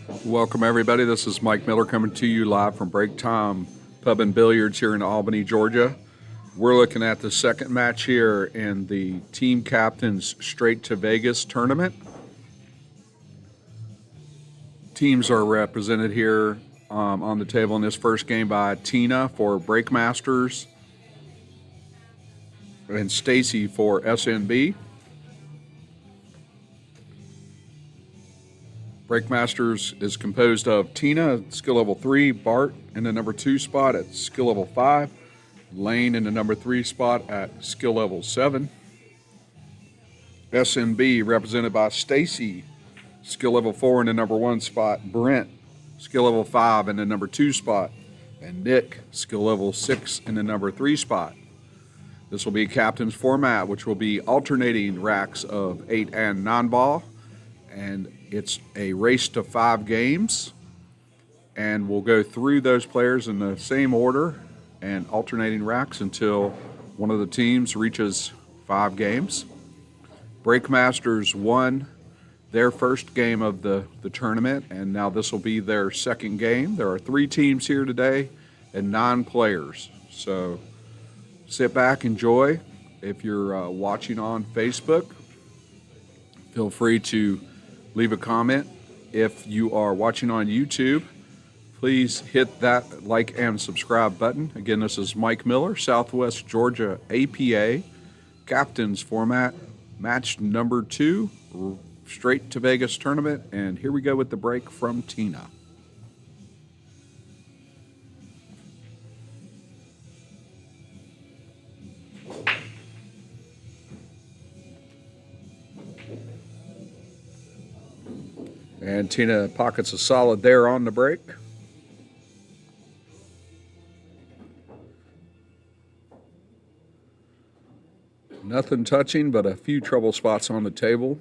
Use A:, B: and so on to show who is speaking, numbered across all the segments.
A: Welcome, everybody. This is Mike Miller coming to you live from Break Time Pub and Billiards here in Albany, Georgia. We're looking at the second match here in the Team Captains Straight to Vegas tournament. Teams are represented here on the table in this first game by Tina for Breakmasters and Stacy for SNB. Breakmasters is composed of Tina, skill level 3, Bart in the number 2 spot at skill level 5, Lane in the number 3 spot at skill level 7. SNB represented by Stacy, skill level 4 in the number 1 spot, Brent, skill level 5 in the number 2 spot, and Nick, skill level 6 in the number 3 spot. This will be a captain's format, which will be alternating racks of 8 and 9 ball, and it's a race to 5 games, and we'll go through those players in the same order and alternating racks until one of the teams reaches 5 games. Breakmasters won their first game of the tournament, and now this will be their second game. There are 3 teams here today and 9 players. So sit back, enjoy. If you're watching on Facebook, feel free to leave a comment. If you are watching on YouTube, please hit that like and subscribe button. Again, this is Mike Miller, Southwest Georgia APA, Captain's Format, match number 2, Straight to Vegas tournament. And here we go with the break from Tina. And Tina pockets a solid there on the break. Nothing touching, but a few trouble spots on the table.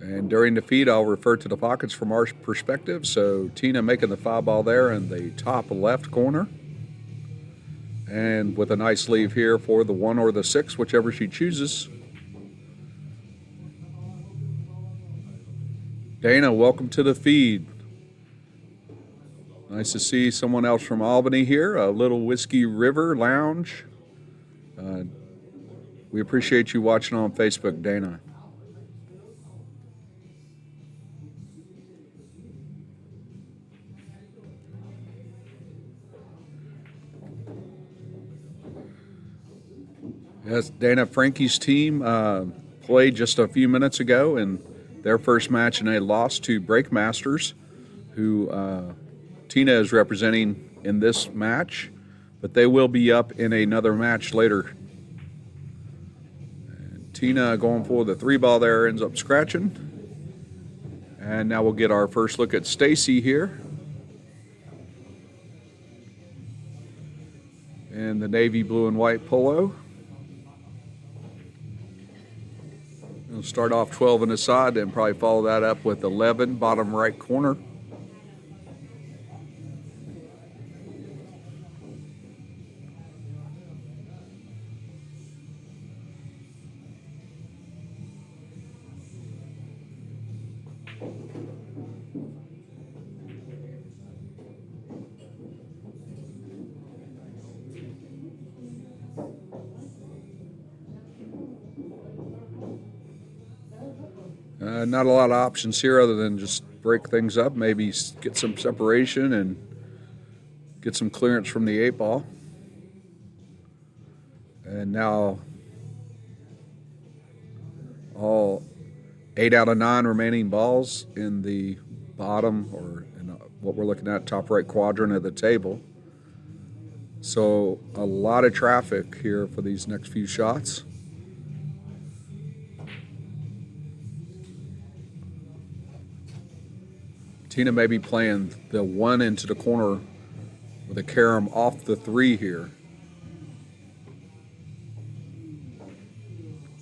A: And during the feed, I'll refer to the pockets from our perspective. So Tina making the 5 ball there in the top left corner. And with a nice leave here for the 1 or the 6, whichever she chooses. Dana, welcome to the feed. Nice to see someone else from Albany here, a Little Whiskey River Lounge. We appreciate you watching on Facebook, Dana. Yes, Dana, Frankie's team played just a few minutes ago in their first match, and they lost to Breakmasters, who Tina is representing in this match, but they will be up in another match later. And Tina going for the 3 ball there, ends up scratching. And now we'll get our first look at Stacy here. In the navy blue and white polo. We'll start off 12 on the side, then probably follow that up with 11, bottom right corner. Not a lot of options here other than just break things up, maybe get some separation and get some clearance from the 8 ball. And now all 8 out of 9 remaining balls in the bottom, or in what we're looking at, top right quadrant of the table. So a lot of traffic here for these next few shots. Tina may be playing the 1 into the corner with a carom off the 3 here.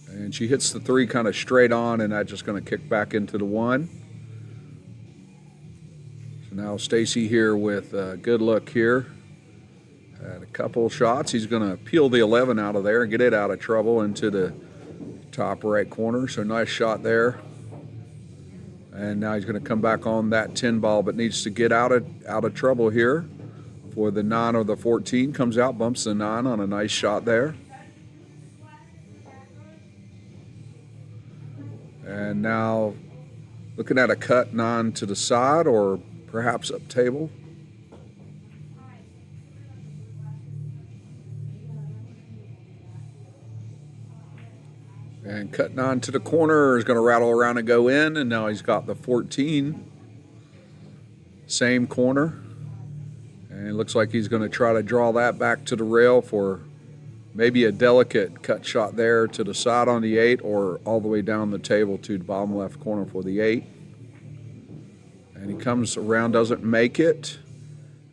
A: And she hits the 3 kind of straight on, and that's just going to kick back into the 1. So now Stacy here with a good look here. At a couple shots, he's going to peel the 11 out of there and get it out of trouble into the top right corner. So nice shot there. And now he's going to come back on that 10 ball, but needs to get out of trouble here for the 9 or the 14. Comes out, bumps the 9 on a nice shot there. And now looking at a cut 9 to the side or perhaps up table. And cut 9 to the corner is going to rattle around and go in, and now he's got the 14. Same corner. And it looks like he's going to try to draw that back to the rail for maybe a delicate cut shot there to the side on the 8 or all the way down the table to the bottom left corner for the 8. And he comes around, doesn't make it.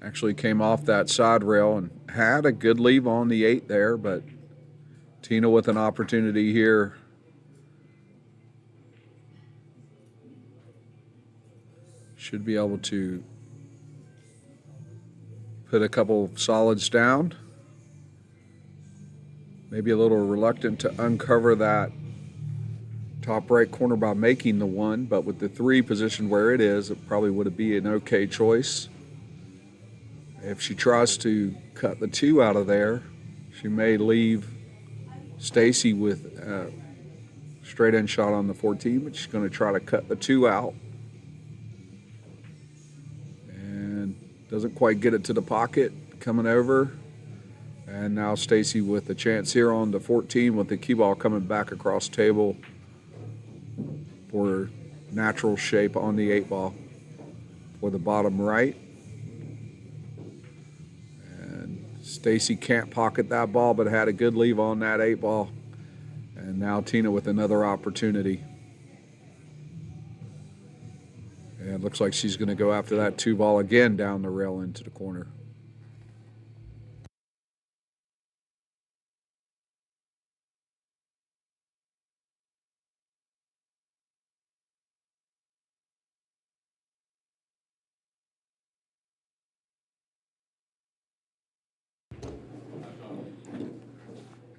A: Actually came off that side rail and had a good leave on the 8 there, but Tina with an opportunity here. Should be able to put a couple solids down. Maybe a little reluctant to uncover that top right corner by making the 1, but with the 3 positioned where it is, it probably would be an okay choice. If she tries to cut the 2 out of there, she may leave Stacy with a straight in shot on the 14, but she's going to try to cut the 2 out. And doesn't quite get it to the pocket, coming over. And now Stacy with a chance here on the 14 with the cue ball coming back across table for natural shape on the 8 ball for the bottom right. And Stacy can't pocket that ball, but had a good leave on that 8 ball. And now Tina with another opportunity. And it looks like she's going to go after that 2 ball again down the rail into the corner.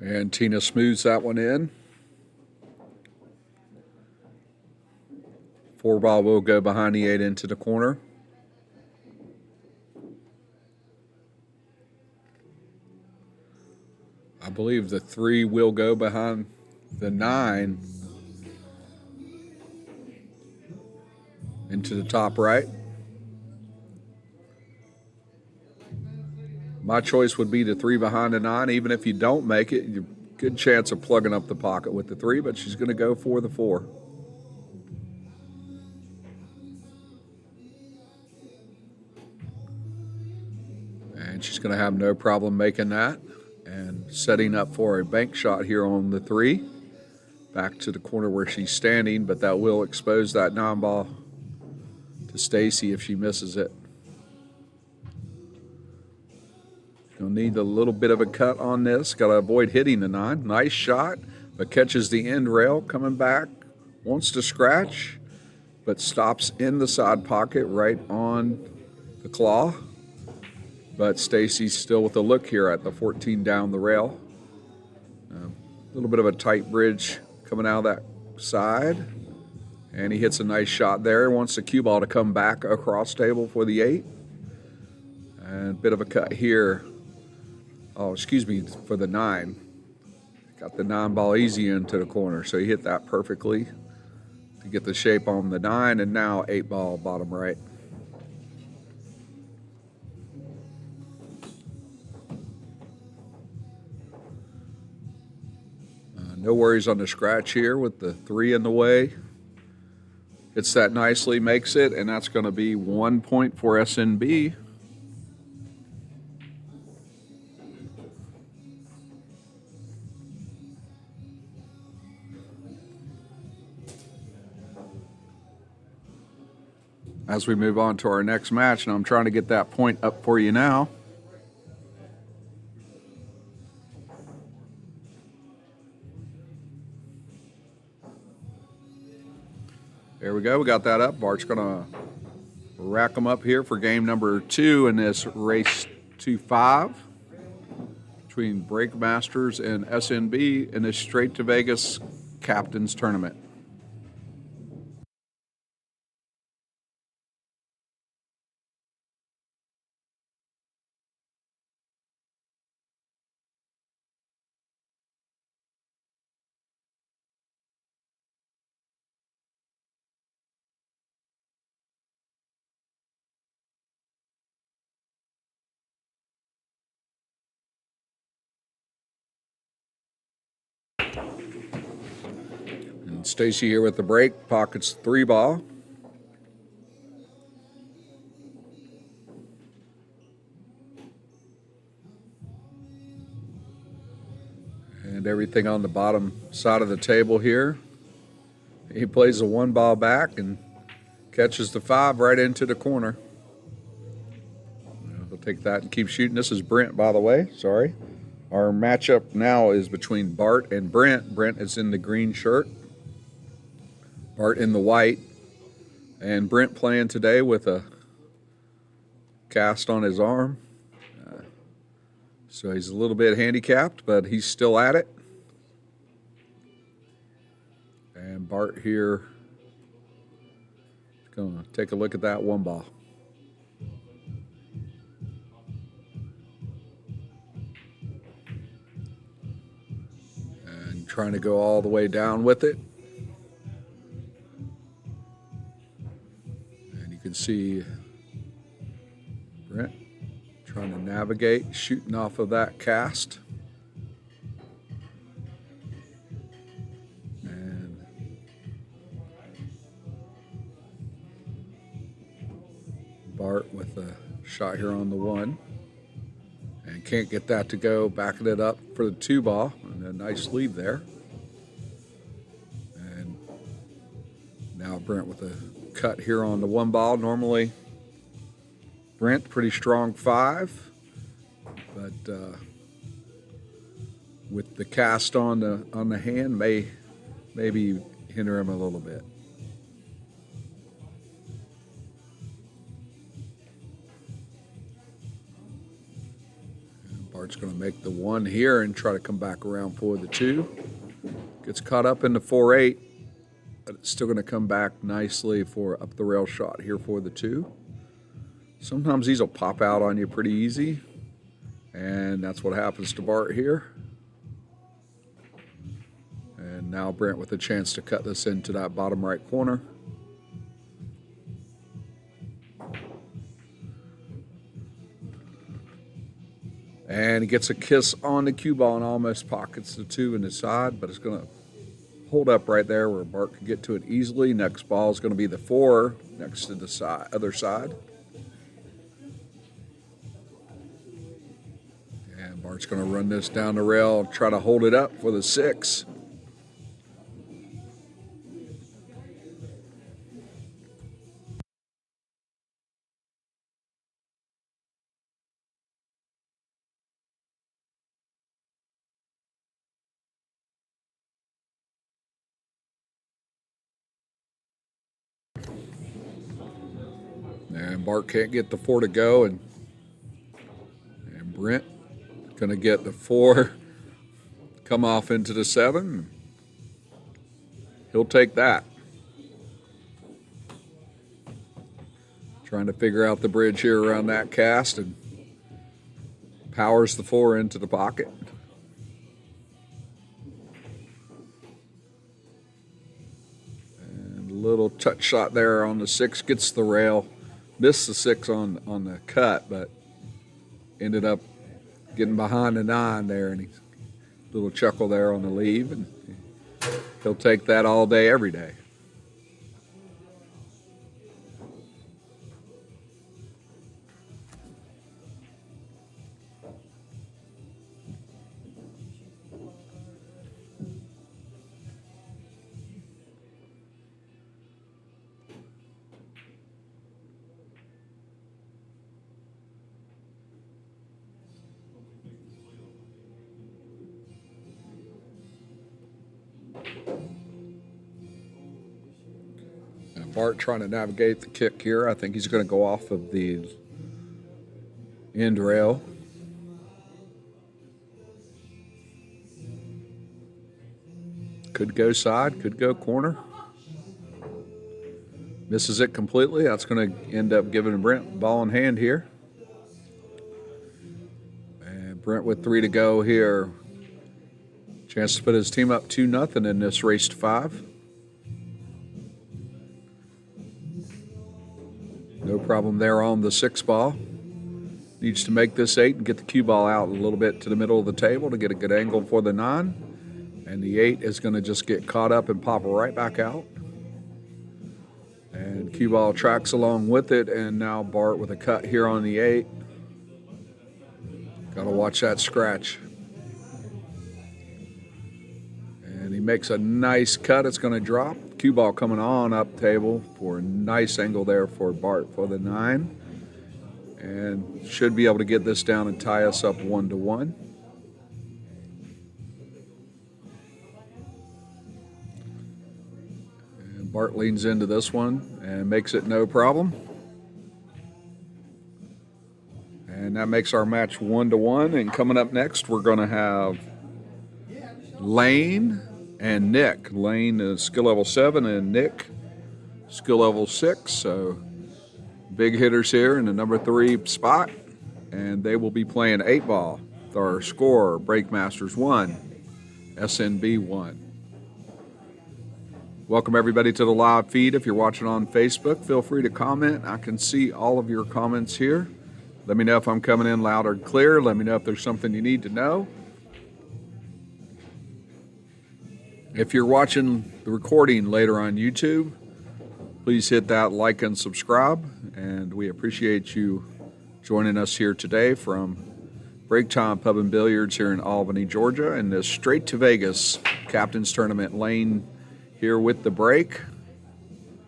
A: And Tina smooths that one in. 4 ball will go behind the 8 into the corner. I believe the 3 will go behind the 9 into the top right. My choice would be the 3 behind the 9. Even if you don't make it, you good chance of plugging up the pocket with the 3, but she's going to go for the 4. And she's going to have no problem making that and setting up for a bank shot here on the 3. Back to the corner where she's standing, but that will expose that 9 ball to Stacy if she misses it. You'll need a little bit of a cut on this. Got to avoid hitting the 9. Nice shot, but catches the end rail coming back. Wants to scratch, but stops in the side pocket right on the claw. But Stacy's still with a look here at the 14 down the rail. A little bit of a tight bridge coming out of that side. And he hits a nice shot there. Wants the cue ball to come back across table for the 8. And a bit of a cut here. Oh, excuse me, for the 9. Got the 9 ball easy into the corner, so he hit that perfectly to get the shape on the 9, and now 8 ball bottom right. No worries on the scratch here with the 3 in the way. Hits that nicely, makes it, and that's going to be 1 point for SNB. As we move on to our next match, and I'm trying to get that point up for you now. There we go. We got that up. Bart's going to rack them up here for game number 2 in this race to 5. between Breakmasters and SNB in the Straight to Vegas Captains Tournament. And Stacy here with the break, pockets 3 ball. And everything on the bottom side of the table here. He plays a 1 ball back and catches the 5 right into the corner. He'll take that and keep shooting. This is Brent, by the way. Sorry. Our matchup now is between Bart and Brent. Brent is in the green shirt, Bart in the white. And Brent playing today with a cast on his arm. So he's a little bit handicapped, but he's still at it. And Bart here is going to take a look at that 1 ball. And trying to go all the way down with it. And you can see Brent trying to navigate, shooting off of that cast. And Bart with a shot here on the 1. And can't get that to go, backing it up for the 2 ball. And a nice lead there. And now Brent with a cut here on the 1 ball. Normally Brent, pretty strong 5, but with the cast on the hand, maybe hinder him a little bit. And Bart's going to make the 1 here and try to come back around for the 2. Gets caught up in the 4-8, but it's still going to come back nicely for up the rail shot here for the 2. Sometimes these will pop out on you pretty easy, and that's what happens to Bart here. And now Brent with a chance to cut this into that bottom right corner. And he gets a kiss on the cue ball and almost pockets the 2 in the side, but it's going to hold up right there where Bart can get to it easily. Next ball is going to be the 4 next to the other side. Bart's going to run this down the rail, try to hold it up for the 6. And Bart can't get the 4 to go, and Brent going to get the 4, come off into the 7. He'll take that. Trying to figure out the bridge here around that cast, and powers the 4 into the pocket. And a little touch shot there on the 6, gets the rail. Missed the 6 on the cut, but ended up getting behind the 9 there, and he's a little chuckle there on the leave, and he'll take that all day, every day. Bart trying to navigate the kick here. I think he's going to go off of the end rail. Could go side, could go corner. Misses it completely. That's going to end up giving Brent ball in hand here. And Brent with 3 to go here. Chance to put his team up 2-0 in this race to 5. No problem there on the 6 ball. Needs to make this 8 and get the cue ball out a little bit to the middle of the table to get a good angle for the 9. And the 8 is going to just get caught up and pop right back out. And cue ball tracks along with it, and now Bart with a cut here on the 8. Got to watch that scratch. And he makes a nice cut. It's going to drop. Cue ball coming on up table for a nice angle there for Bart for the 9. And should be able to get this down and tie us up 1-1. And Bart leans into this one and makes it no problem. And that makes our match 1-1. And coming up next, we're going to have Lane and Nick. Lane is skill level 7 and Nick skill level 6. So big hitters here in the number 3 spot. And they will be playing 8 ball. Our score, Breakmasters 1, SNB 1. Welcome everybody to the live feed. If you're watching on Facebook, feel free to comment. I can see all of your comments here. Let me know if I'm coming in loud or clear. Let me know if there's something you need to know. If you're watching the recording later on YouTube, please hit that like and subscribe. And we appreciate you joining us here today from Break Time Pub and Billiards here in Albany, Georgia, in this Straight to Vegas Captain's Tournament. Lane here with the break.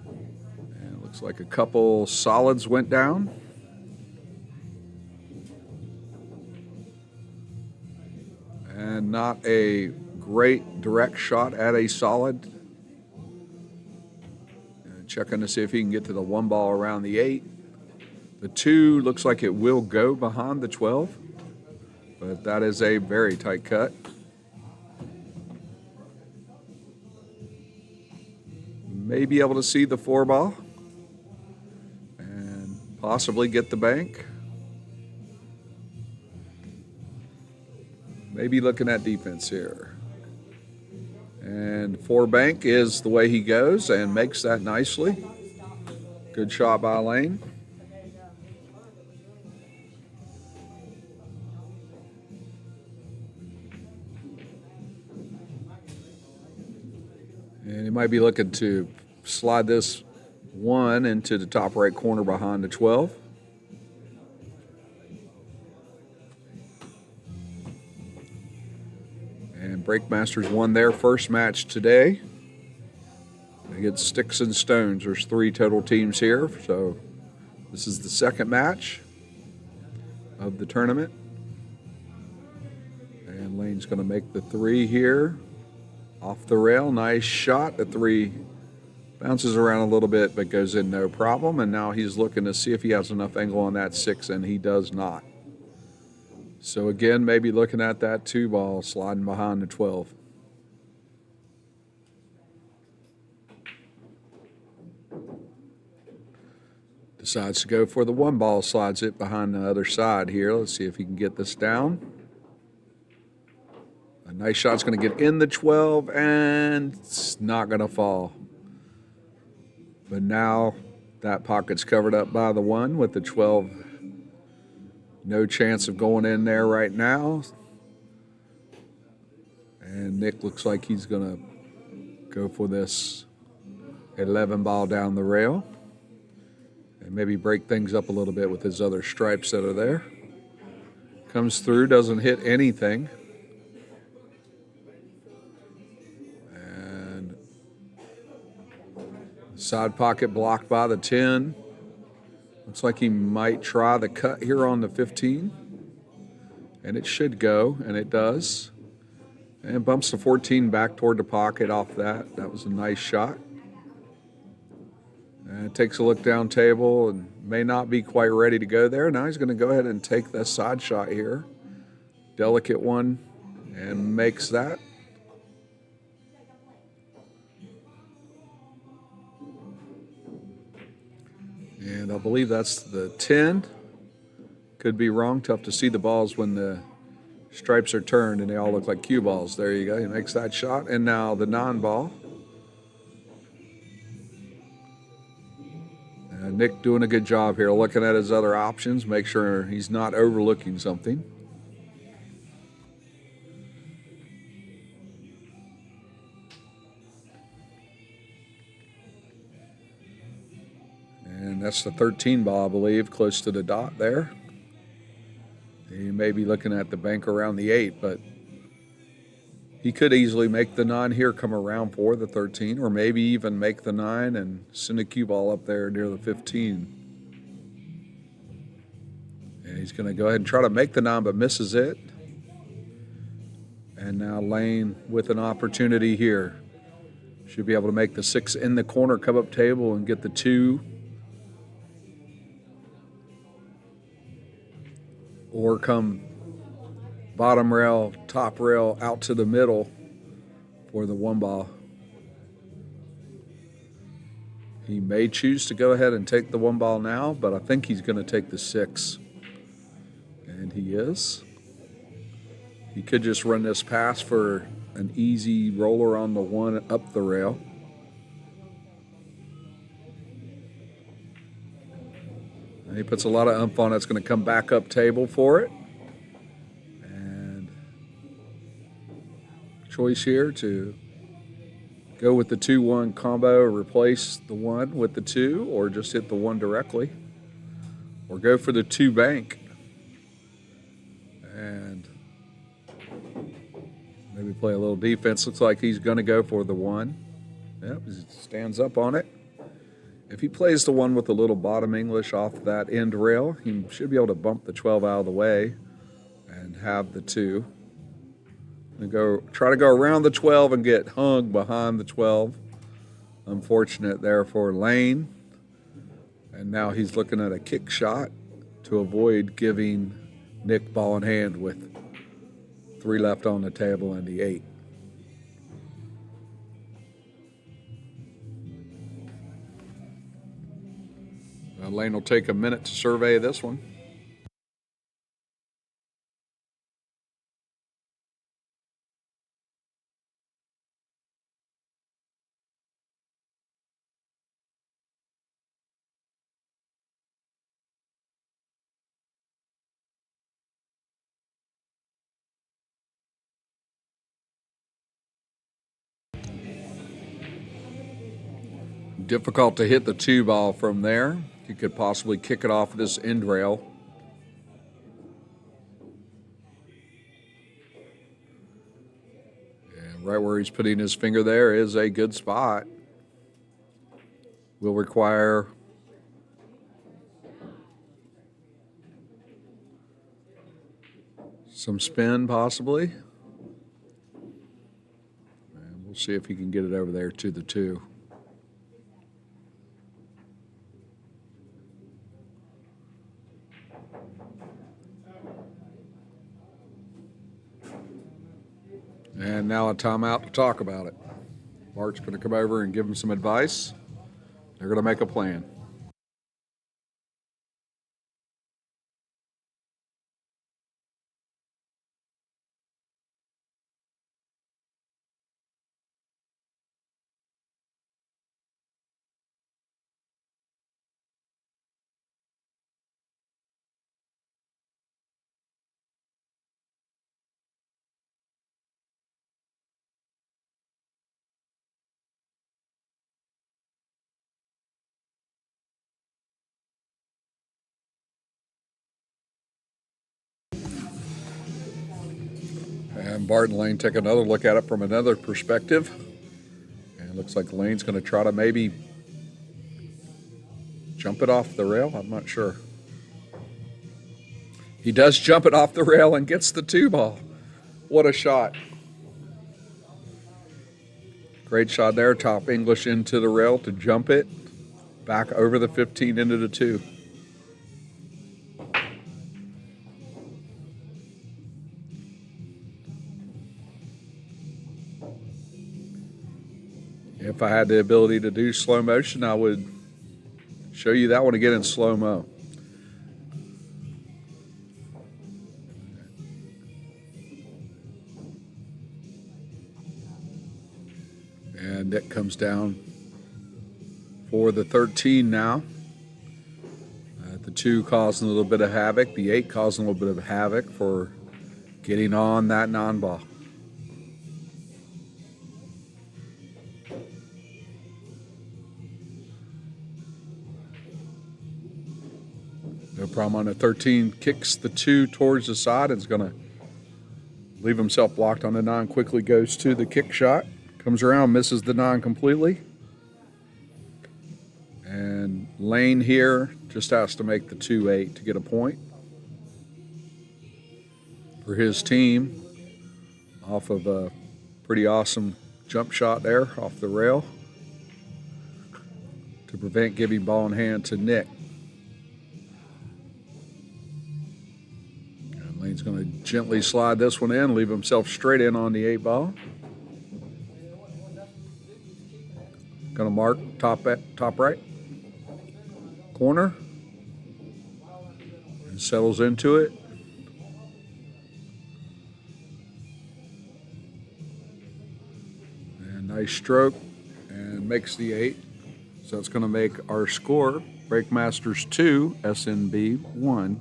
A: And it looks like a couple solids went down. And not a great direct shot at a solid. And checking to see if he can get to the 1 ball around the 8. The 2 looks like it will go behind the 12, but that is a very tight cut. May be able to see the 4 ball and possibly get the bank. Maybe looking at defense here. And 4 bank is the way he goes and makes that nicely. Good shot by Lane. And he might be looking to slide this 1 into the top right corner behind the 12. And Breakmasters won their first match today against Sticks and Stones. There's 3 total teams here, so this is the second match of the tournament. And Lane's going to make the 3 here. Off the rail, nice shot. The 3 bounces around a little bit, but goes in no problem. And now he's looking to see if he has enough angle on that 6, and he does not. So again, maybe looking at that 2 ball sliding behind the 12. Decides to go for the 1 ball, slides it behind the other side here. Let's see if he can get this down. A nice shot's going to get in the 12, and it's not going to fall. But now that pocket's covered up by the 1 with the 12. No chance of going in there right now. And Nick looks like he's going to go for this 11 ball down the rail. And maybe break things up a little bit with his other stripes that are there. Comes through, doesn't hit anything. Side pocket blocked by the 10. Looks like he might try the cut here on the 15. And it should go, and it does. And bumps the 14 back toward the pocket off that. That was a nice shot. And takes a look down table and may not be quite ready to go there. Now he's going to go ahead and take the side shot here. Delicate one, and makes that. And I believe that's the 10. Could be wrong. Tough to see the balls when the stripes are turned and they all look like cue balls. There you go. He makes that shot. And now the 9 ball. Nick doing a good job here, looking at his other options, make sure he's not overlooking something. And that's the 13 ball, I believe, close to the dot there. He may be looking at the bank around the 8, but he could easily make the 9 here, come around for the 13, or maybe even make the 9 and send a cue ball up there near the 15. And he's going to go ahead and try to make the 9, but misses it. And now Lane with an opportunity here. Should be able to make the 6 in the corner come up table and get the 2. Or come bottom rail, top rail out to the middle for the 1 ball. He may choose to go ahead and take the 1 ball now, but I think he's going to take the 6. And he is. He could just run this pass for an easy roller on the 1 up the rail. And he puts a lot of umph on it. It's going to come back up table for it. And choice here to go with the 2-1 combo, replace the 1 with the 2, or just hit the 1 directly. Or go for the 2 bank. And maybe play a little defense. Looks like he's going to go for the 1. Yep, he stands up on it. If he plays the 1 with a little bottom English off that end rail, he should be able to bump the 12 out of the way and have the 2. And try to go around the 12 and get hung behind the 12. Unfortunate there for Lane. And now he's looking at a kick shot to avoid giving Nick ball in hand with 3 left on the table and the 8. Lane will take a minute to survey this one. Difficult to hit the 2 ball from there. He could possibly kick it off this end rail. And right where he's putting his finger there is a good spot. Will require some spin possibly. And we'll see if he can get it over there to the 2. And now a timeout to talk about it. Bart's going to come over and give him some advice. They're going to make a plan. And Bart and Lane take another look at it from another perspective. And it looks like Lane's going to try to maybe jump it off the rail. I'm not sure. He does jump it off the rail and gets the 2 ball. What a shot. Great shot there. Top English into the rail to jump it. Back over the 15 into the 2. If I had the ability to do slow motion, I would show you that one again in slow-mo. And Nick comes down for the 13 now. The 2 causing a little bit of havoc. The 8 causing a little bit of havoc for getting on that non-ball. No problem on the 13. Kicks the 2 towards the side and is going to leave himself blocked on the 9. Quickly goes to the kick shot. Comes around, misses the 9 completely. And Lane here just has to make the 2-8 to get a point for his team off of a pretty awesome jump shot there off the rail to prevent giving ball in hand to Nick. And Lane's going to gently slide this one in, leave himself straight in on the 8 ball. Going to mark top right corner and settles into it. And nice stroke and makes the 8. So it's going to make our score Breakmasters 2, SNB 1.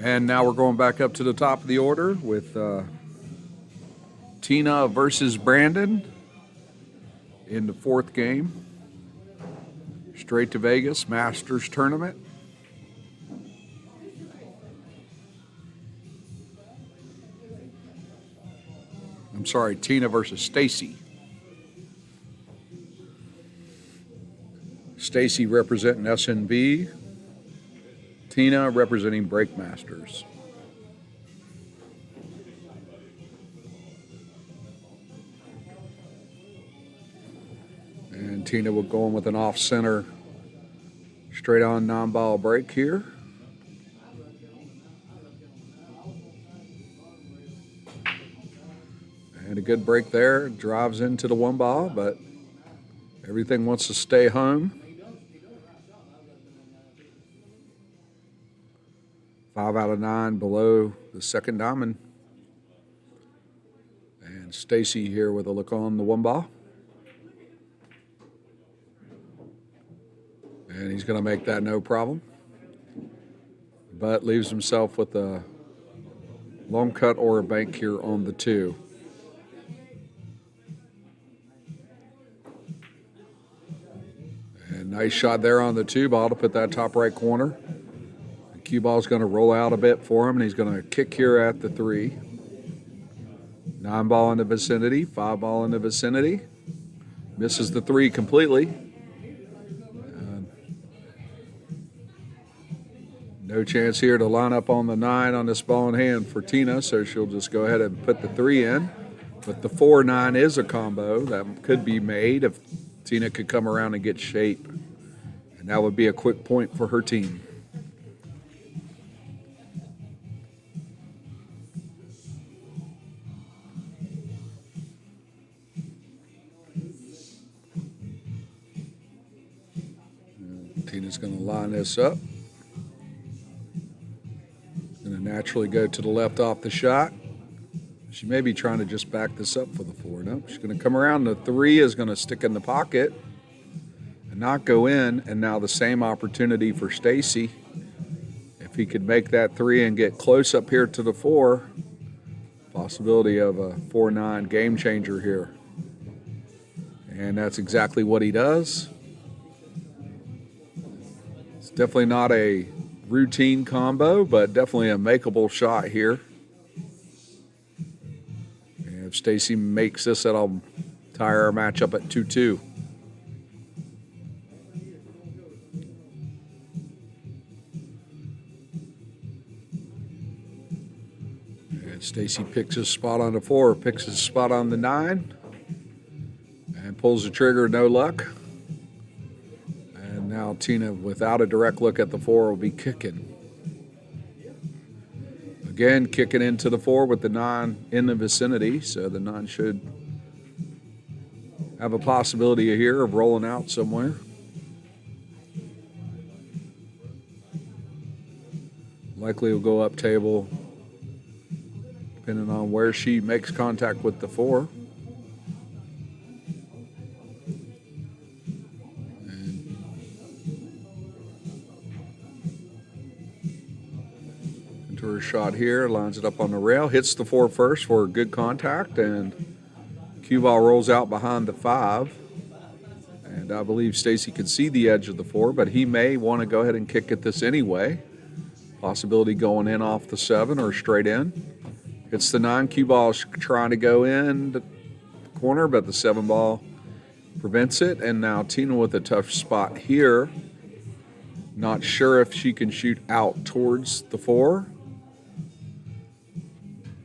A: And now we're going back up to the top of the order with Tina versus Brandon in the 4th game. Straight to Vegas, Masters tournament. I'm sorry, Tina versus Stacy. Stacy representing SNB. Tina representing Breakmasters. And Tina will go in with an off-center, straight-on non-ball break here. And a good break there. Drives into the 1 ball, but everything wants to stay home. 5 out of 9 below the 2nd diamond. And Stacy here with a look on the 1 ball. And he's going to make that no problem. But leaves himself with a long cut or a bank here on the 2. And nice shot there on the 2 ball to put that top right corner. The cue ball is going to roll out a bit for him, and he's going to kick here at the 3. 9 ball in the vicinity, 5 ball in the vicinity. Misses the 3 completely. No chance here to line up on the 9 on this ball in hand for Tina, so she'll just go ahead and put the 3 in. But the 4-9 is a combo that could be made if Tina could come around and get shape. And that would be a quick point for her team. And Tina's going to line this up. Going to naturally go to the left off the shot. She may be trying to just back this up for the 4. No, she's going to come around. The 3 is going to stick in the pocket and not go in. And now the same opportunity for Stacy. If he could make that 3 and get close up here to the 4, possibility of a 4-9 game changer here. And that's exactly what he does. It's definitely not a routine combo, but definitely a makeable shot here. And if Stacy makes this, that'll tie our match up at 2-2. And Stacy picks his spot on the 4, picks his spot on the 9, and pulls the trigger, no luck. And now Tina, without a direct look at the 4, will be kicking. Again, kicking into the 4 with the 9 in the vicinity, so the 9 should have a possibility here of rolling out somewhere. Likely will go up table depending on where she makes contact with the 4. Into her shot here, lines it up on the rail, hits the 4 first for a good contact, and cue ball rolls out behind the 5. And I believe Stacy can see the edge of the 4, but he may want to go ahead and kick at this anyway. Possibility going in off the 7 or straight in. It's the 9. Cue ball trying to go in the corner, but the 7 ball prevents it. And now Tina with a tough spot here. Not sure if she can shoot out towards the 4.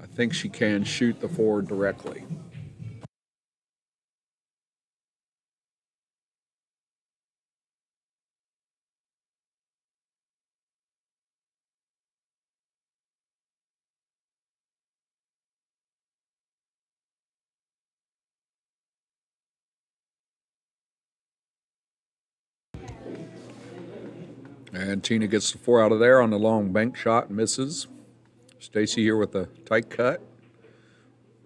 A: I think she can shoot the 4 directly. And Tina gets the 4 out of there on the long bank shot, misses. Stacy here with a tight cut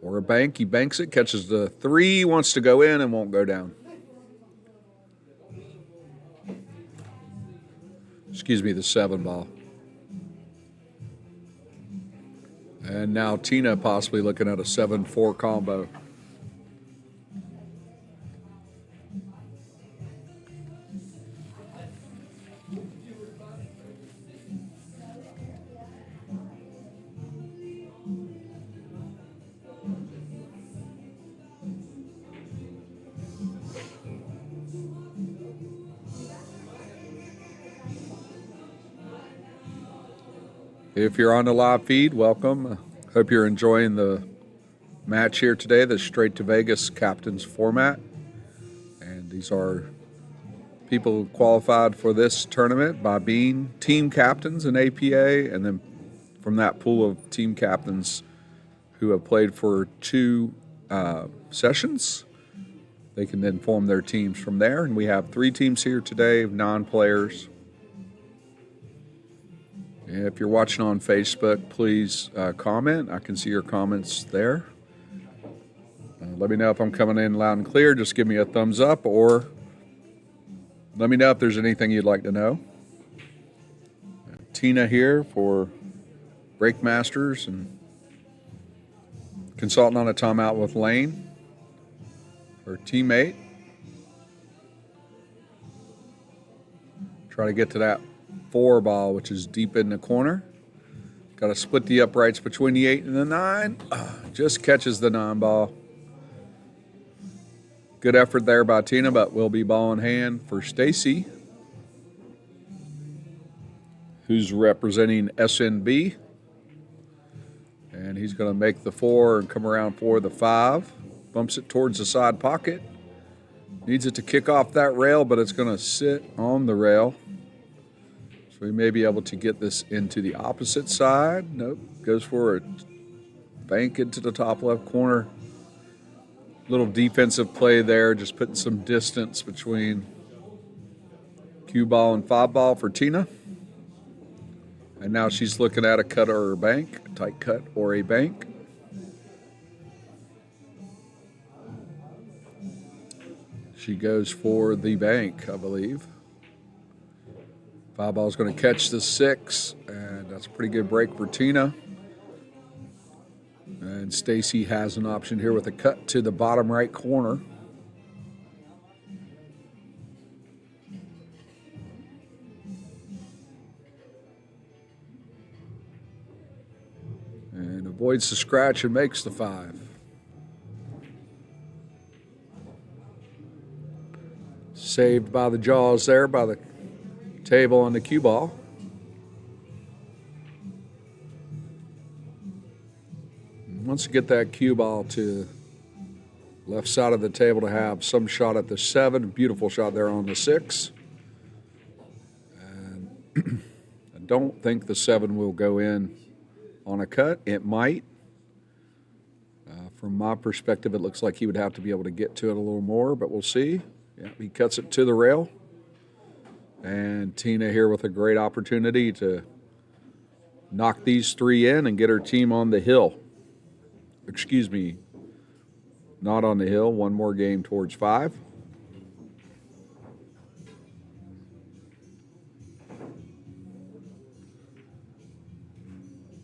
A: or a bank. He banks it, catches the 3, wants to go in and won't go down. Excuse me, the 7 ball. And now Tina possibly looking at a 7-4 combo. If you're on the live feed, welcome. Hope you're enjoying the match here today, the Straight to Vegas Captains format. And these are people qualified for this tournament by being team captains in APA, and then from that pool of team captains who have played for 2 sessions, they can then form their teams from there. And we have 3 teams here today, 9 players. And if you're watching on Facebook, please comment. I can see your comments there. Let me know if I'm coming in loud and clear. Just give me a thumbs up, or let me know if there's anything you'd like to know. Tina here for Breakmasters and consulting on a timeout with Lane, her teammate. Try to get to that 4 ball, which is deep in the corner. Got to split the uprights between the 8 and the 9. Just catches the 9 ball. Good effort there by Tina, but will be ball in hand for Stacy, who's representing SNB. And he's going to make the 4 and come around for the 5. Bumps it towards the side pocket. Needs it to kick off that rail, but it's going to sit on the rail. So we may be able to get this into the opposite side. Nope. Goes for a bank into the top left corner. Little defensive play there, just putting some distance between cue ball and 5 ball for Tina. And now she's looking at a cut or a bank, a tight cut or a bank. She goes for the bank, I believe. 5 ball's going to catch the 6, and that's a pretty good break for Tina. And Stacy has an option here with a cut to the bottom right corner. And avoids the scratch and makes the 5. Saved by the jaws there, by the table on the cue ball. Once you get that cue ball to left side of the table to have some shot at the 7, beautiful shot there on the 6. And I don't think the 7 will go in on a cut. It might. From my perspective, it looks like he would have to be able to get to it a little more, but we'll see. Yeah, he cuts it to the rail. And Tina here with a great opportunity to knock these three in and get her team on the hill. Excuse me, not on the hill. One more game towards 5.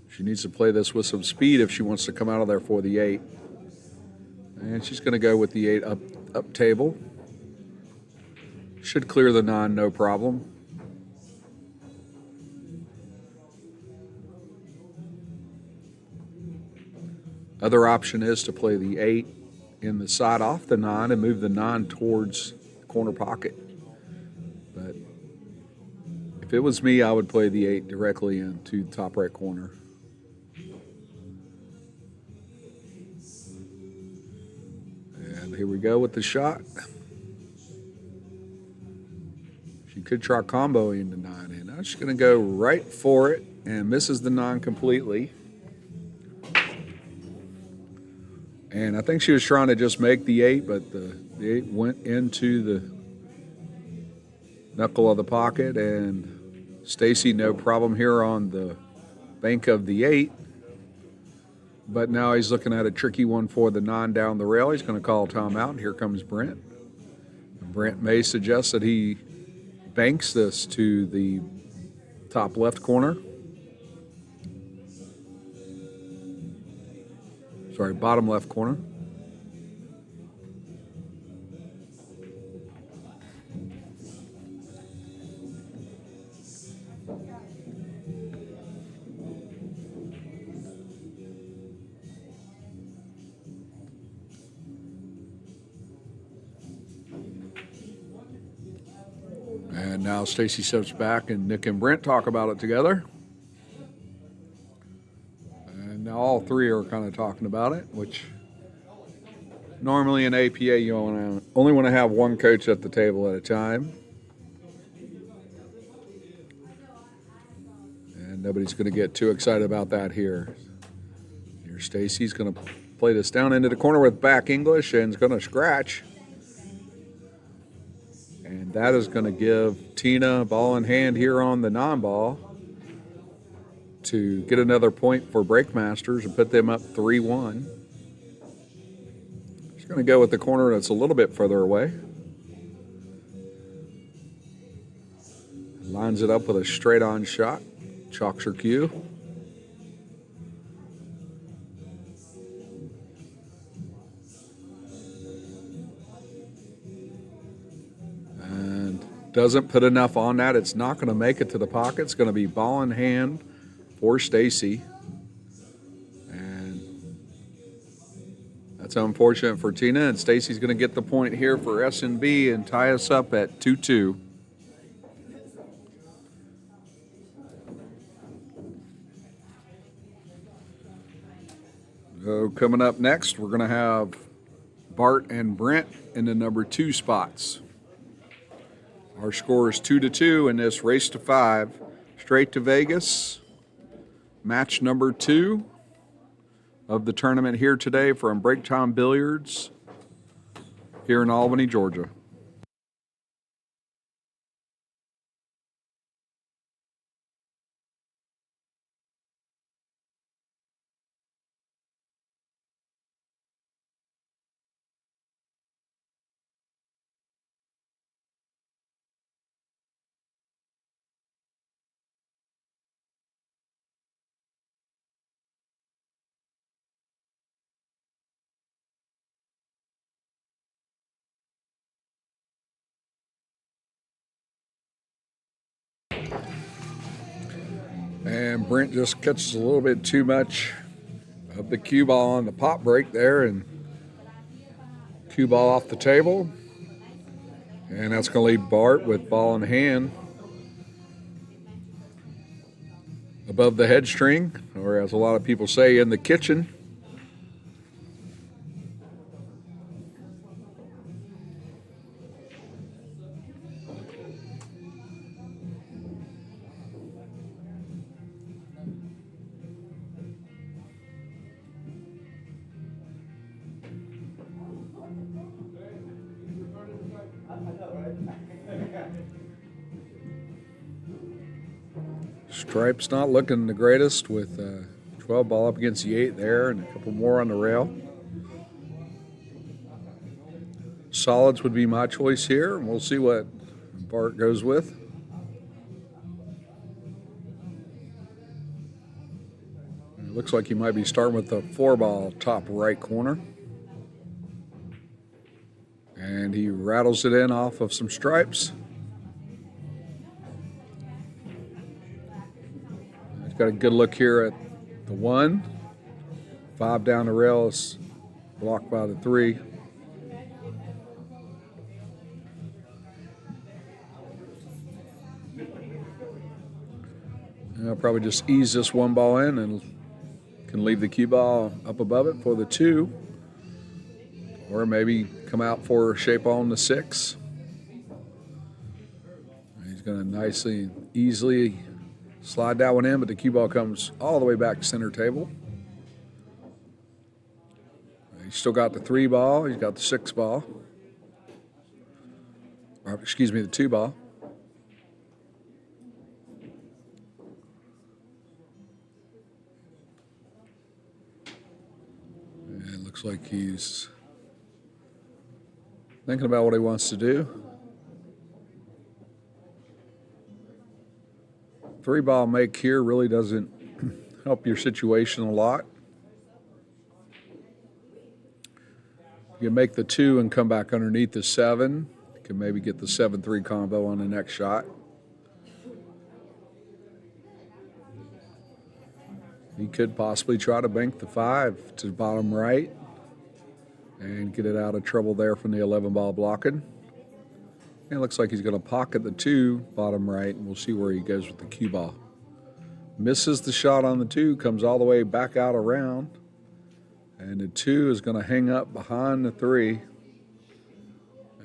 A: She needs to play this with some speed if she wants to come out of there for the 8. And she's going to go with the 8 up table. Should clear the 9, no problem. Other option is to play the 8 in the side off the 9 and move the 9 towards the corner pocket. But if it was me, I would play the 8 directly into the top right corner. And here we go with the shot. She could try comboing the 9 in. Now she's going to go right for it and misses the 9 completely. And I think she was trying to just make the 8, but the 8 went into the knuckle of the pocket. And Stacy, no problem here on the bank of the 8. But now he's looking at a tricky one for the 9 down the rail. He's going to call timeout, and here comes Brent. And Brent may suggest that he banks this to the top left corner. Sorry, bottom left corner. And now Stacy steps back and Nick and Brent talk about it together. And now all three are kind of talking about it, which normally in APA you only want to have one coach at the table at a time. And nobody's going to get too excited about that here. Here Stacy's going to play this down into the corner with back English and is going to scratch. And that is going to give Tina ball in hand here on the non-ball to get another point for Breakmasters and put them up 3-1. She's going to go with the corner that's a little bit further away. Lines it up with a straight-on shot. Chalks her cue. Doesn't put enough on that. It's not going to make it to the pocket. It's going to be ball in hand for Stacy. And that's unfortunate for Tina. And Stacy's going to get the point here for S&B and tie us up at 2-2. So coming up next, we're going to have Bart and Brent in the number 2 spots. Our score is 2-2 in this race to 5. Straight to Vegas. Match number 2 of the tournament here today from Break Time Billiards here in Albany, Georgia. And Brent just catches a little bit too much of the cue ball on the pop break there, and cue ball off the table. And that's going to leave Bart with ball in hand above the head string, or as a lot of people say, in the kitchen. Stripes not looking the greatest with 12 ball up against the 8 there and a couple more on the rail. Solids would be my choice here, and we'll see what Bart goes with. It looks like he might be starting with the 4 ball top right corner. And he rattles it in off of some stripes. He's got a good look here at the 1. 5 down the rail is blocked by the 3. And I'll probably just ease this 1 ball in and can leave the cue ball up above it for the 2. Or maybe come out for a shape on the 6. He's going to nicely, easily slide that one in, but the cue ball comes all the way back to center table. He's still got the 3 ball. He's got the 6 ball. Or, excuse me, the 2 ball. And it looks like he's thinking about what he wants to do. 3 ball make here really doesn't help your situation a lot. You can make the 2 and come back underneath the 7. You can maybe get the 7-3 combo on the next shot. He could possibly try to bank the 5 to the bottom right and get it out of trouble there from the 11 ball blocking. And it looks like he's going to pocket the 2 bottom right, and we'll see where he goes with the cue ball. Misses the shot on the 2, comes all the way back out around, and the 2 is going to hang up behind the 3.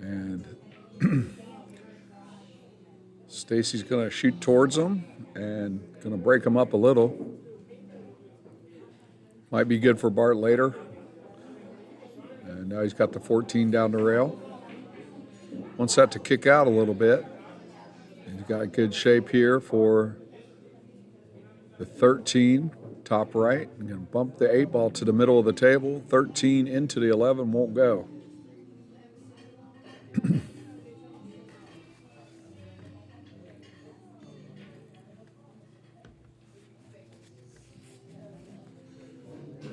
A: And Stacy's going to shoot towards him and going to break him up a little. Might be good for Bart later. And now he's got the 14 down the rail. Wants that to kick out a little bit. He's got a good shape here for the 13 top right. I'm going to bump the 8 ball to the middle of the table. 13 into the 11 won't go.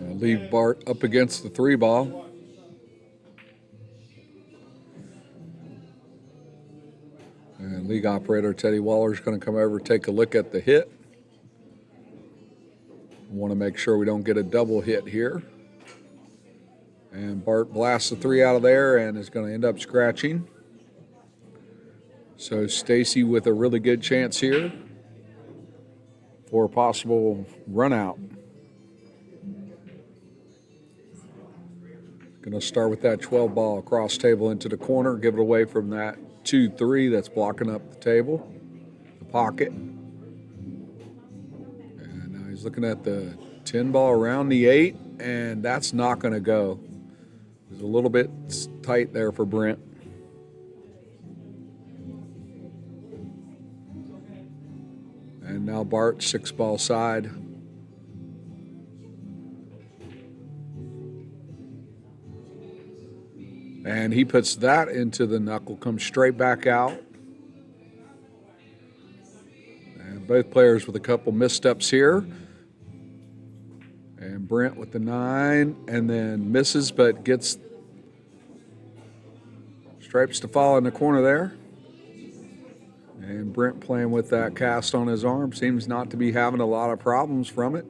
A: I'll leave Bart up against the 3 ball. And league operator Teddy Waller is going to come over and take a look at the hit. We want to make sure we don't get a double hit here. And Bart blasts the 3 out of there and is going to end up scratching. So Stacy with a really good chance here for a possible run out. Going to start with that 12 ball across table into the corner, give it away from that 2-3 that's blocking up the table, the pocket. And now he's looking at the 10 ball around the 8, and that's not going to go. It's a little bit tight there for Brent. And now Bart, 6 ball side. And he puts that into the knuckle, comes straight back out. And both players with a couple missteps here. And Brent with the 9, and then misses, but gets stripes to fall in the corner there. And Brent playing with that cast on his arm, seems not to be having a lot of problems from it.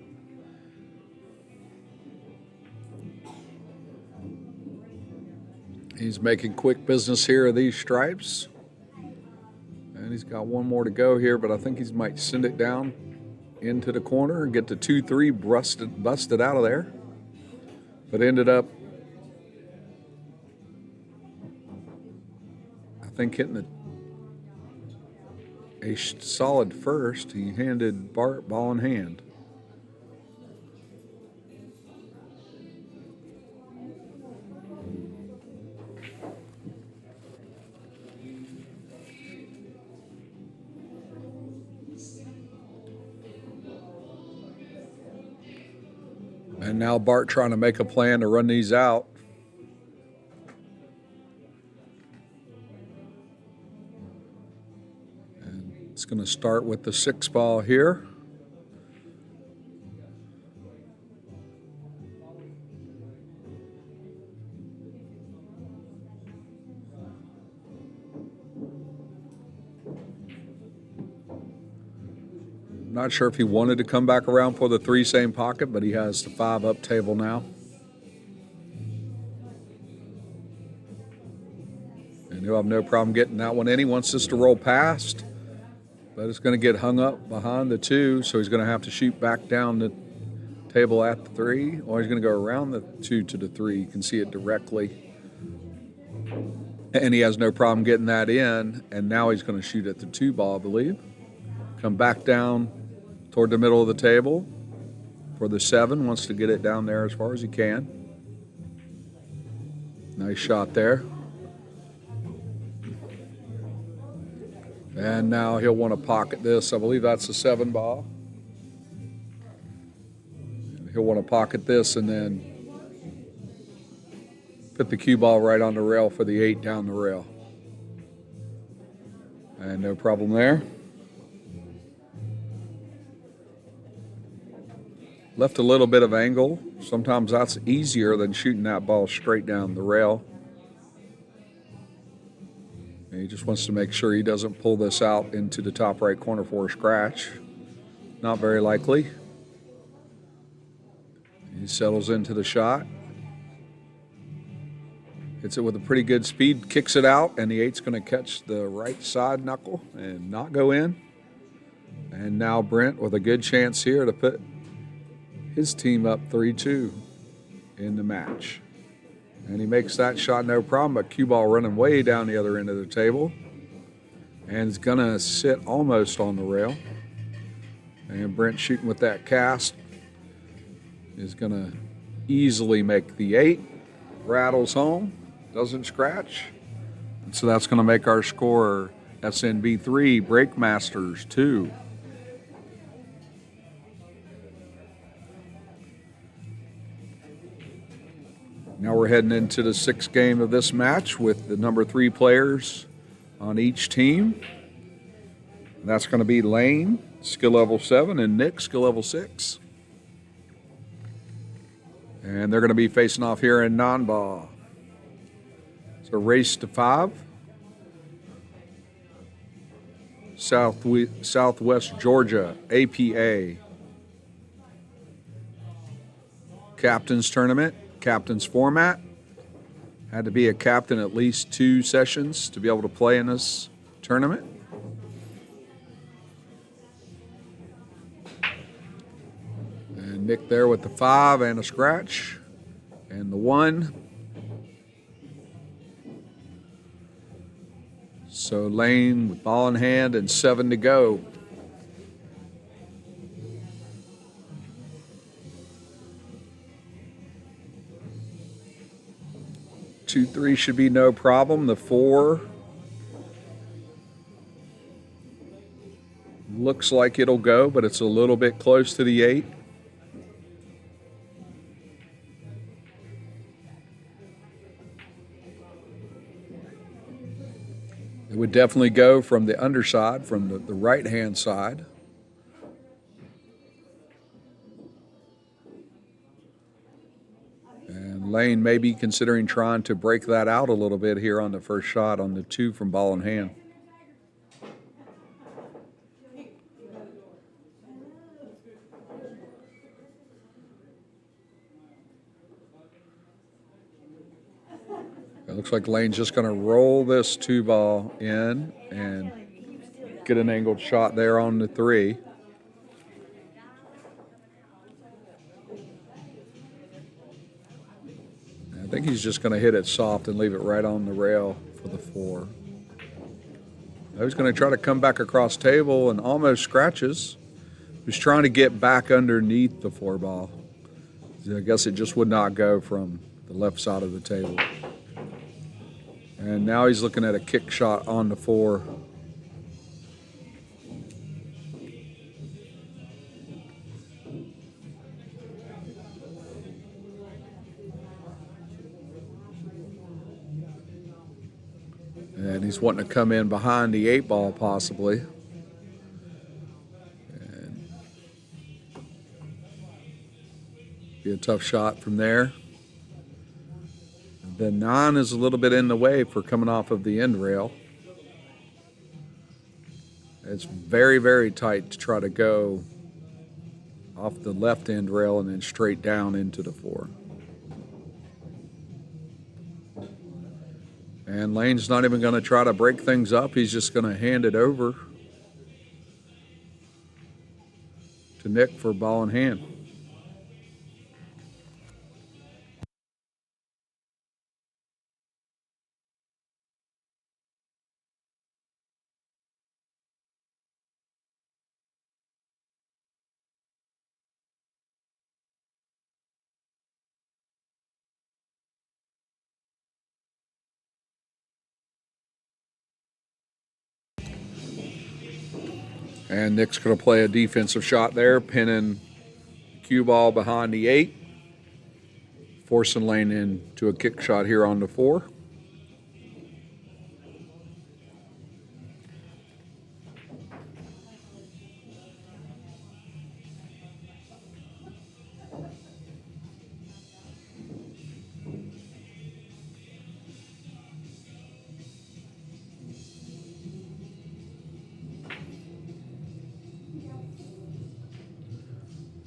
A: He's making quick business here of these stripes. And he's got 1 more to go here, but I think he might send it down into the corner and get the 2-3 busted out of there. But ended up, I think, hitting a solid first. He handed Bart ball in hand. And now Bart trying to make a plan to run these out. And it's going to start with the 6 ball here. Not sure if he wanted to come back around for the 3 same pocket, but he has the 5 up table now. And he'll have no problem getting that one in. He wants this to roll past, but it's going to get hung up behind the 2, so he's going to have to shoot back down the table at the 3, or he's going to go around the 2 to the 3. You can see it directly. And he has no problem getting that in, and now he's going to shoot at the 2 ball, I believe. Come back down toward the middle of the table for the 7. Wants to get it down there as far as he can. Nice shot there. And now he'll want to pocket this. I believe that's the 7 ball. He'll want to pocket this and then put the cue ball right on the rail for the 8 down the rail. And no problem there. Left a little bit of angle. Sometimes that's easier than shooting that ball straight down the rail. And he just wants to make sure he doesn't pull this out into the top right corner for a scratch. Not very likely. He settles into the shot. Hits it with a pretty good speed, kicks it out, and the 8's going to catch the right side knuckle and not go in. And now Brent with a good chance here to put his team up 3-2 in the match. And he makes that shot no problem, but cue ball running way down the other end of the table. And it's going to sit almost on the rail. And Brent shooting with that cast is going to easily make the 8. Rattles home, doesn't scratch. And so that's going to make our score SNB 3, Breakmasters 2. Now we're heading into the 6th game of this match with the number 3 players on each team. And that's going to be Lane, skill level 7, and Nick, skill level 6. And they're going to be facing off here in non-ball. So race to 5. Southwest Georgia, APA. Captain's Tournament. Captain's format. Had to be a captain at least 2 sessions to be able to play in this tournament. And Nick there with the 5 and a scratch. And the 1. So Lane with ball in hand and 7 to go. 2-3 should be no problem. The 4 looks like it'll go, but it's a little bit close to the 8. It would definitely go from the underside, from the right-hand side. And Lane may be considering trying to break that out a little bit here on the first shot on the 2 from ball in hand. It looks like Lane's just going to roll this 2 ball in and get an angled shot there on the 3. I think he's just going to hit it soft and leave it right on the rail for the 4. He's going to try to come back across table and almost scratches. He's trying to get back underneath the 4 ball. I guess it just would not go from the left side of the table. And now he's looking at a kick shot on the 4. And he's wanting to come in behind the 8-ball possibly. And be a tough shot from there. The 9 is a little bit in the way for coming off of the end rail. It's very, very tight to try to go off the left end rail and then straight down into the 4. And Lane's not even going to try to break things up. He's just going to hand it over to Nick for ball in hand. And Nick's going to play a defensive shot there, pinning the cue ball behind the 8, forcing Lane into a kick shot here on the 4.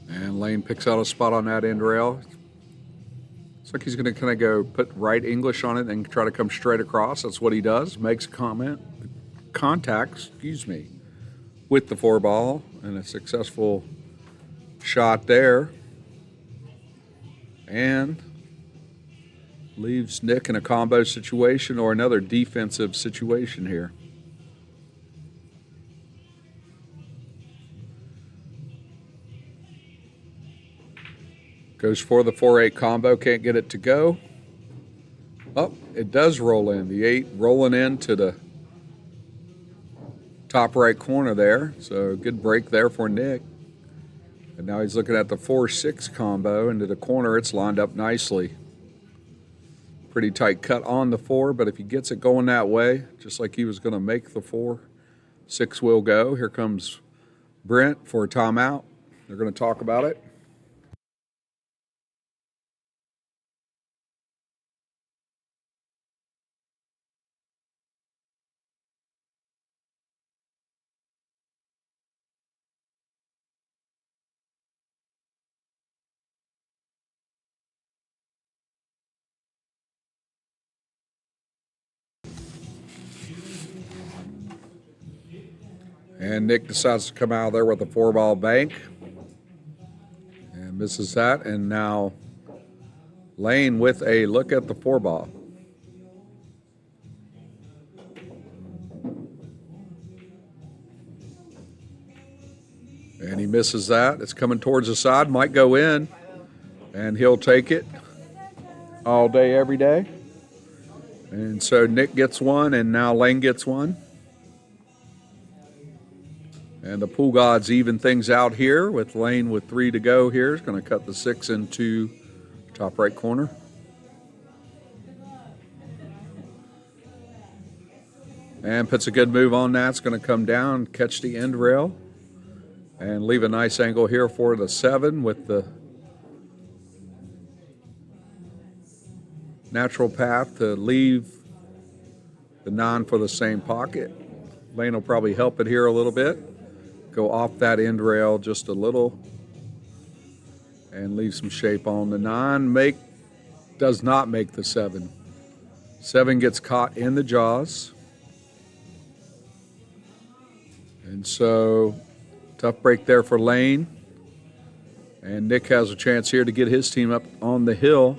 A: And Lane picks out a spot on that end rail. Looks like he's going to kind of go put right English on it and try to come straight across. That's what he does. Makes contact, with the 4 ball, and a successful shot there. And leaves Nick in a combo situation or another defensive situation here. Goes for the 4-8 combo, can't get it to go. Oh, it does roll in. The 8 rolling into the top right corner there. So good break there for Nick. And now he's looking at the 4-6 combo into the corner. It's lined up nicely. Pretty tight cut on the 4, but if he gets it going that way, just like he was going to make the 4-6 will go. Here comes Brent for a timeout. They're going to talk about it. And Nick decides to come out of there with a 4-ball bank and misses that. And now Lane with a look at the 4-ball. And he misses that. It's coming towards the side, might go in, and he'll take it all day, every day. And so Nick gets one, and now Lane gets one. And the pool gods even things out here with Lane with 3 to go here. He's going to cut the 6 into top right corner. And puts a good move on that. It's going to come down, catch the end rail, and leave a nice angle here for the 7 with the natural path to leave the 9 for the same pocket. Lane will probably help it here a little bit. Go off that end rail just a little and leave some shape on the 9. Does not make the 7. 7 gets caught in the jaws. And so tough break there for Lane. And Nick has a chance here to get his team up on the hill.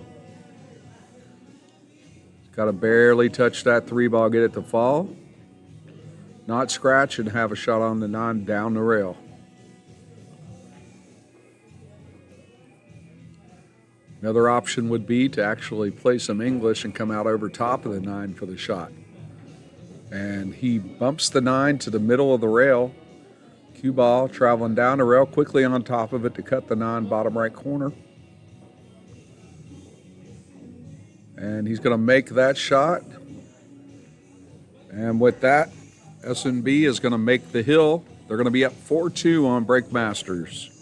A: Got to barely touch that 3-ball, get it to fall. Not scratch and have a shot on the 9 down the rail. Another option would be to actually play some English and come out over top of the 9 for the shot. And he bumps the 9 to the middle of the rail. Cue ball traveling down the rail, quickly on top of it to cut the 9 bottom right corner. And he's going to make that shot. And with that, S&B is going to make the hill. They're going to be up 4-2 on Breakmasters.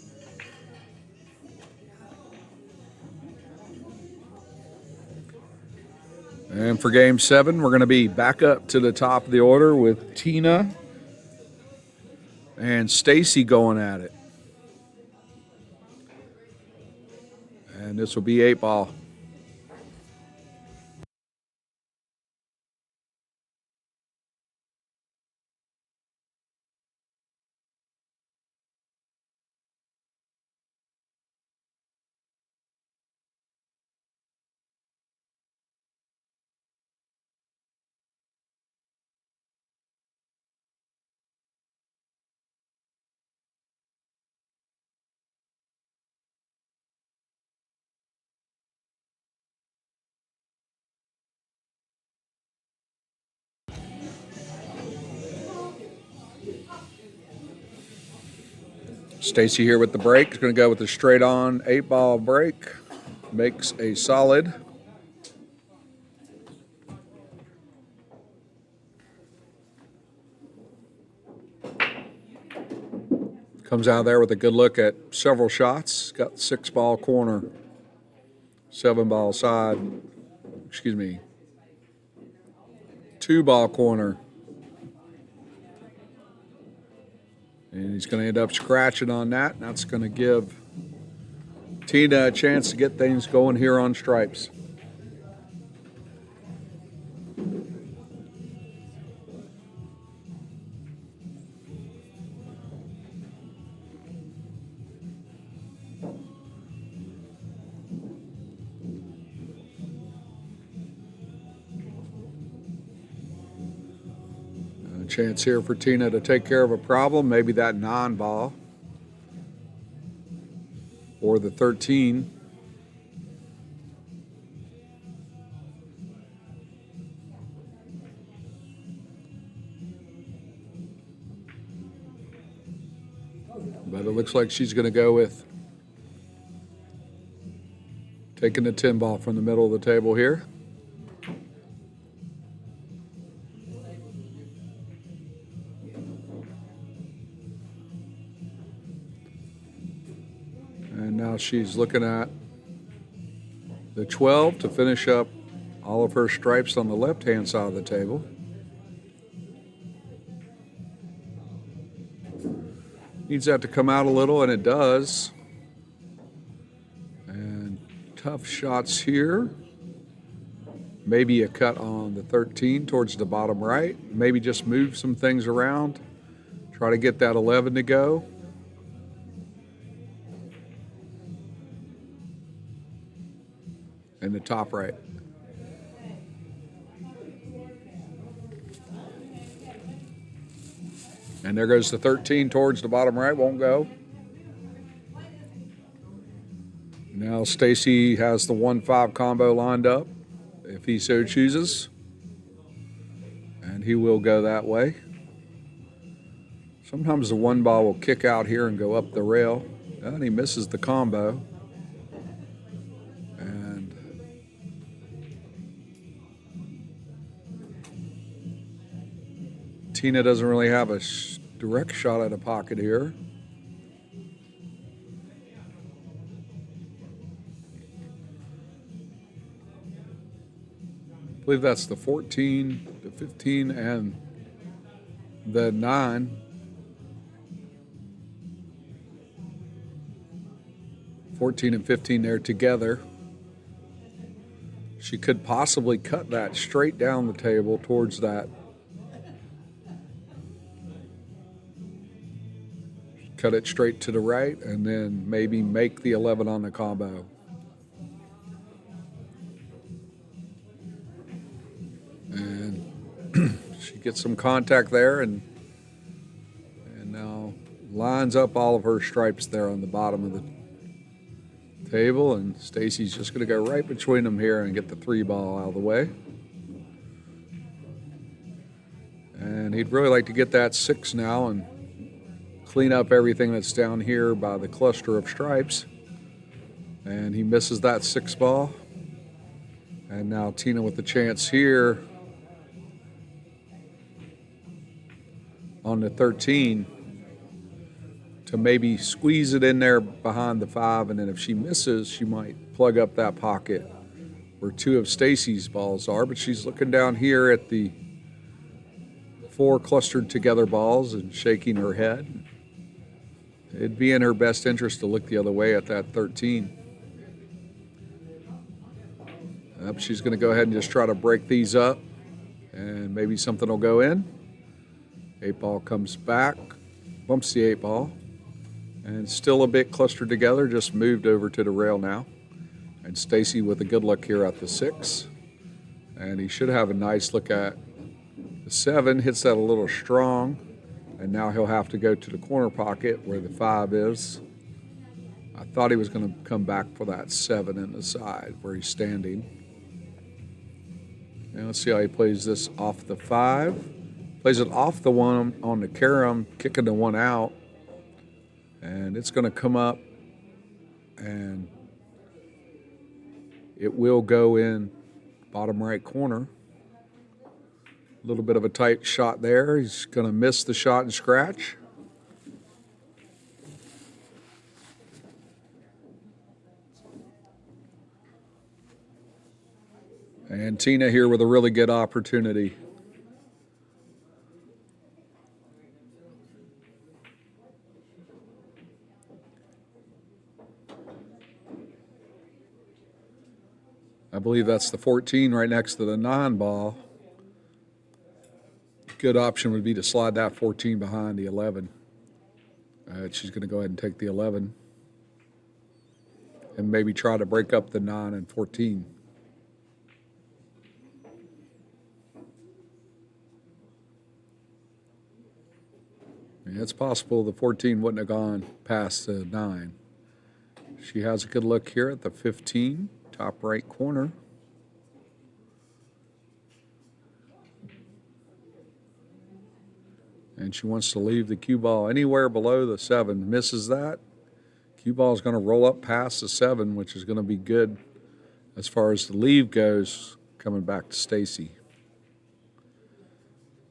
A: And for game 7, we're going to be back up to the top of the order with Tina and Stacy going at it. And this will be 8-ball. Stacy here with the break. Is going to go with the straight on 8-ball break. Makes a solid. Comes out there with a good look at several shots. Got 6-ball corner, 7-ball side, 2-ball corner. And he's going to end up scratching on that. That's going to give Tina a chance to get things going here on stripes. Chance here for Tina to take care of a problem, maybe that 9-ball or the 13. But it looks like she's going to go with taking the 10-ball from the middle of the table here. And now she's looking at the 12 to finish up all of her stripes on the left-hand side of the table. Needs that to come out a little, and it does. And tough shots here. Maybe a cut on the 13 towards the bottom right. Maybe just move some things around. Try to get that 11 to go. And the top right. And there goes the 13 towards the bottom right, won't go. Now Stacy has the 1-5 combo lined up, if he so chooses. And he will go that way. Sometimes the 1-ball will kick out here and go up the rail. And he misses the combo. And Tina doesn't really have a direct shot at a pocket here. I believe that's the 14, the 15, and the 9. 14 and 15 there together. She could possibly cut that straight down the table towards that. Cut it straight to the right and then maybe make the 11 on the combo. And she gets some contact there and now lines up all of her stripes there on the bottom of the table, and Stacy's just going to go right between them here and get the 3-ball out of the way. And he'd really like to get that 6 now and clean up everything that's down here by the cluster of stripes. And he misses that 6-ball. And now Tina with the chance here on the 13 to maybe squeeze it in there behind the 5, and then if she misses, she might plug up that pocket where 2 of Stacy's balls are. But she's looking down here at the 4 clustered together balls and shaking her head. It'd be in her best interest to look the other way at that 13. She's going to go ahead and just try to break these up, and maybe something will go in. 8 ball comes back, bumps the 8 ball, and still a bit clustered together, just moved over to the rail now. And Stacy with a good look here at the 6. And he should have a nice look at the 7, hits that a little strong, and now he'll have to go to the corner pocket where the 5 is. I thought he was going to come back for that 7 in the side where he's standing. And let's see how he plays this off the 5. Plays it off the 1 on the carom, kicking the 1 out. And it's going to come up, and it will go in bottom right corner. A little bit of a tight shot there. He's going to miss the shot and scratch. And Tina here with a really good opportunity. I believe that's the 14 right next to the 9 ball. Good option would be to slide that 14 behind the 11. She's going to go ahead and take the 11 and maybe try to break up the 9 and 14. Yeah, it's possible the 14 wouldn't have gone past the 9. She has a good look here at the 15. Top right corner. And she wants to leave the cue ball anywhere below the 7. Misses that. Cue ball is going to roll up past the 7, which is going to be good as far as the leave goes, coming back to Stacy.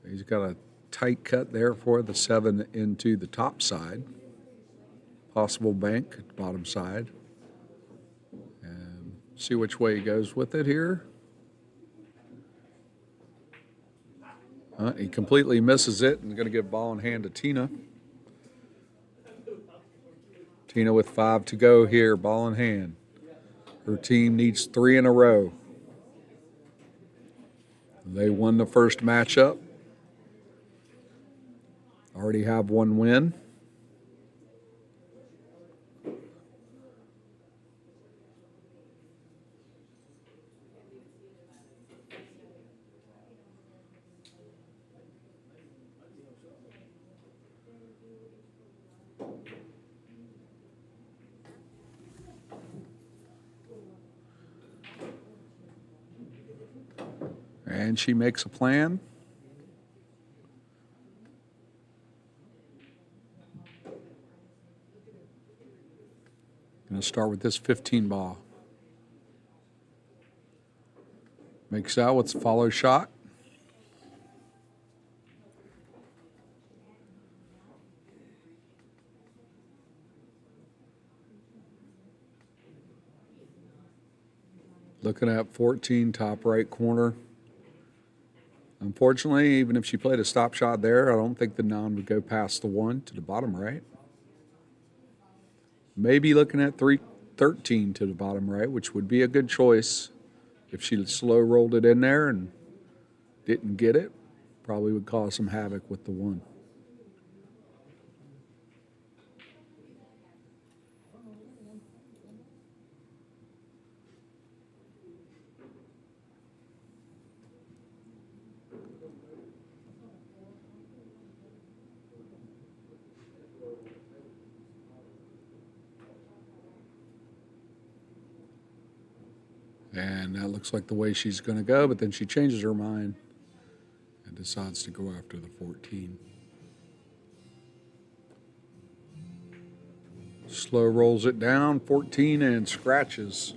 A: He's got a tight cut there for the 7 into the top side. Possible bank at the bottom side. See which way he goes with it here. He completely misses it and going to give ball in hand to Tina. Tina with 5 to go here, ball in hand. Her team needs 3 in a row. They won the first matchup. Already have 1 win. And she makes a plan. Going to start with this 15 ball. Makes out with the follow shot. Looking at 14, top right corner. Unfortunately, even if she played a stop shot there, I don't think the 9 would go past the 1 to the bottom right. Maybe looking at 13 to the bottom right, which would be a good choice. If she slow rolled it in there and didn't get it, probably would cause some havoc with the 1. And that looks like the way she's going to go, but then she changes her mind and decides to go after the 14. Slow rolls it down, 14, and scratches.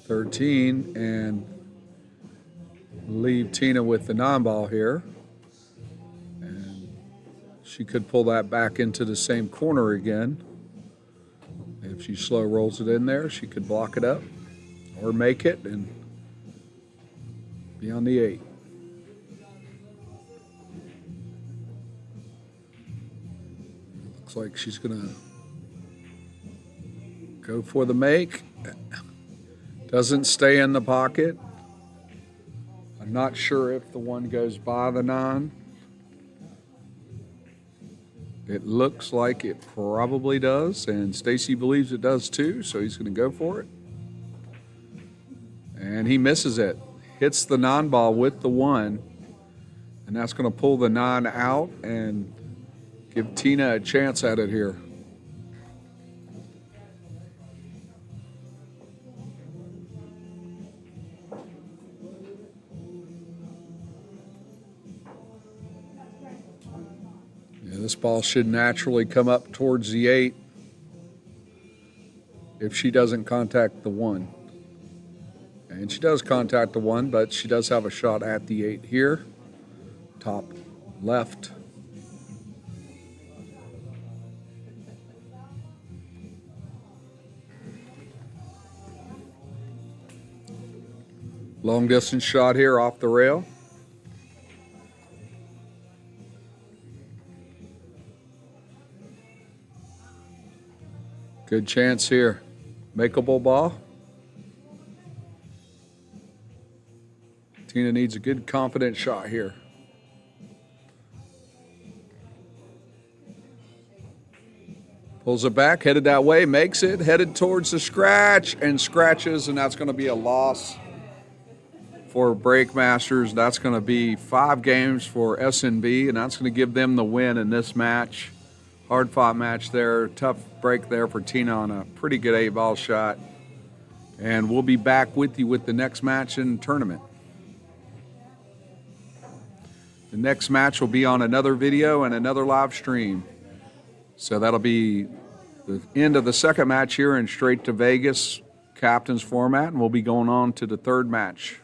A: 13 and leave Tina with the non-ball here. And she could pull that back into the same corner again. If she slow rolls it in there, she could block it up or make it and be on the 8. Looks like she's gonna go for the make. Doesn't stay in the pocket. I'm not sure if the 1 goes by the 9. It looks like it probably does, and Stacy believes it does too, so he's going to go for it. And he misses it. Hits the non-ball with the 1, and that's going to pull the 9 out and give Tina a chance at it here. This ball should naturally come up towards the 8 if she doesn't contact the 1. And she does contact the 1, but she does have a shot at the 8 here. Top left. Long distance shot here off the rail. Good chance here. Makeable ball. Tina needs a good confident shot here. Pulls it back, headed that way, makes it, headed towards the scratch, and scratches, and that's going to be a loss for Breakmasters. That's going to be 5 games for SNB, and that's going to give them the win in this match. Hard-fought match there. Tough break there for Tina on a pretty good 8-ball shot. And we'll be back with you with the next match in the tournament. The next match will be on another video and another live stream. So that'll be the end of the second match here and straight to Vegas captain's format. And we'll be going on to the third match.